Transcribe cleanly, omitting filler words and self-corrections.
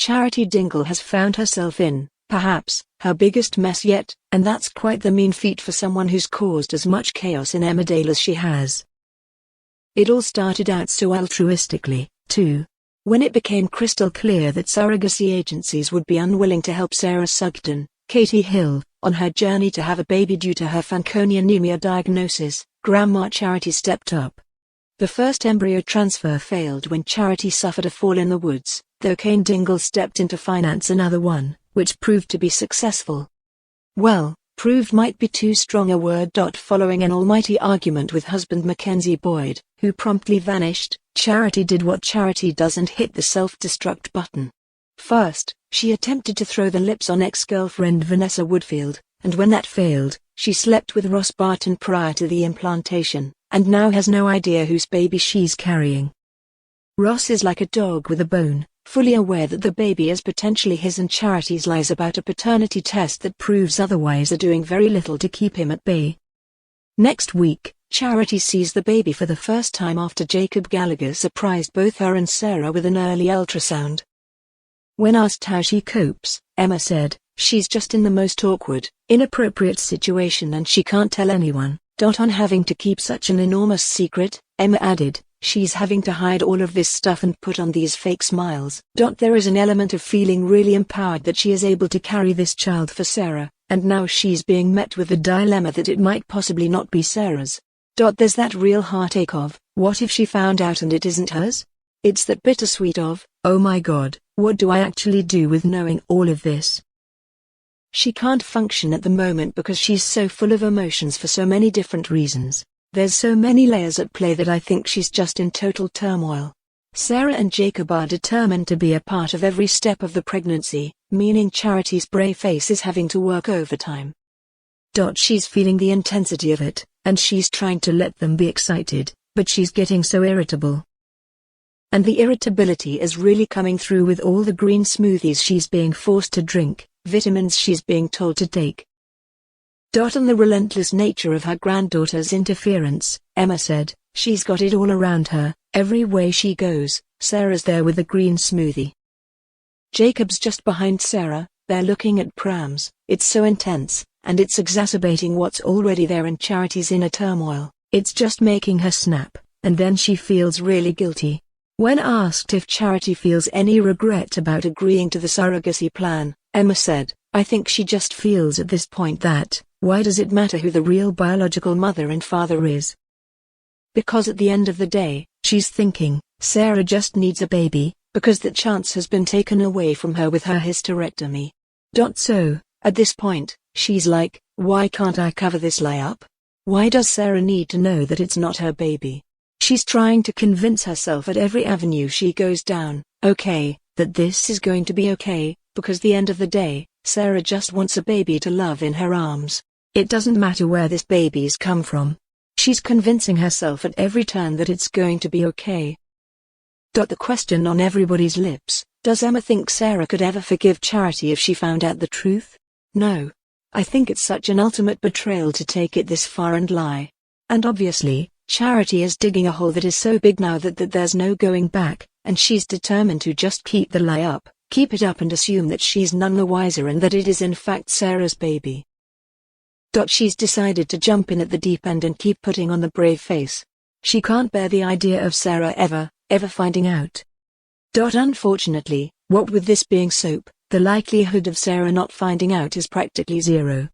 Charity Dingle has found herself in, perhaps, her biggest mess yet, and that's quite the mean feat for someone who's caused as much chaos in Emmerdale as she has. It all started out so altruistically, too. When it became crystal clear that surrogacy agencies would be unwilling to help Sarah Sugden, Katie Hill, on her journey to have a baby due to her Fanconi anemia diagnosis, Grandma Charity stepped up. The first embryo transfer failed when Charity suffered a fall in the woods, though Cain Dingle stepped in to finance another one, which proved to be successful. Well, proved might be too strong a word. Following an almighty argument with husband Mackenzie Boyd, who promptly vanished, Charity did what Charity does and hit the self-destruct button. First, she attempted to throw the lips on ex-girlfriend Vanessa Woodfield, and when that failed, she slept with Ross Barton prior to the implantation, and now has no idea whose baby she's carrying. Ross is like a dog with a bone, fully aware that the baby is potentially his, and Charity's lies about a paternity test that proves otherwise are doing very little to keep him at bay. Next week, Charity sees the baby for the first time after Jacob Gallagher surprised both her and Sarah with an early ultrasound. When asked how she copes, Emma said, "She's just in the most awkward, inappropriate situation and she can't tell anyone." On having to keep such an enormous secret, Emma added, "She's having to hide all of this stuff and put on these fake smiles." There is an element of feeling really empowered that she is able to carry this child for Sarah, and now she's being met with the dilemma that it might possibly not be Sarah's. There's that real heartache of, what if she found out and it isn't hers? It's that bittersweet of, oh my god, what do I actually do with knowing all of this? She can't function at the moment because she's so full of emotions for so many different reasons. There's so many layers at play that I think she's just in total turmoil. Sarah and Jacob are determined to be a part of every step of the pregnancy, meaning Charity's brave face is having to work overtime. She's feeling the intensity of it, and she's trying to let them be excited, but she's getting so irritable. And the irritability is really coming through with all the green smoothies she's being forced to drink, vitamins she's being told to take. On the relentless nature of her granddaughter's interference, Emma said, "She's got it all around her, every way she goes, Sarah's there with a green smoothie. Jacob's just behind Sarah, they're looking at prams, it's so intense, and it's exacerbating what's already there in Charity's inner turmoil, it's just making her snap, and then she feels really guilty." When asked if Charity feels any regret about agreeing to the surrogacy plan, Emma said, "I think she just feels at this point that, why does it matter who the real biological mother and father is? Because at the end of the day, she's thinking, Sarah just needs a baby, because that chance has been taken away from her with her hysterectomy." So, at this point, she's like, why can't I cover this lie up? Why does Sarah need to know that it's not her baby? She's trying to convince herself at every avenue she goes down, okay, that this is going to be okay, because the end of the day, Sarah just wants a baby to love in her arms. It doesn't matter where this baby's come from. She's convincing herself at every turn that it's going to be okay. The question on everybody's lips, does Emma think Sarah could ever forgive Charity if she found out the truth? No. I think it's such an ultimate betrayal to take it this far and lie. And obviously, Charity is digging a hole that is so big now that there's no going back, and she's determined to just keep the lie up, keep it up and assume that she's none the wiser and that it is in fact Sarah's baby. She's decided to jump in at the deep end and keep putting on the brave face. She can't bear the idea of Sarah ever finding out. Unfortunately, what with this being soap, the likelihood of Sarah not finding out is practically zero.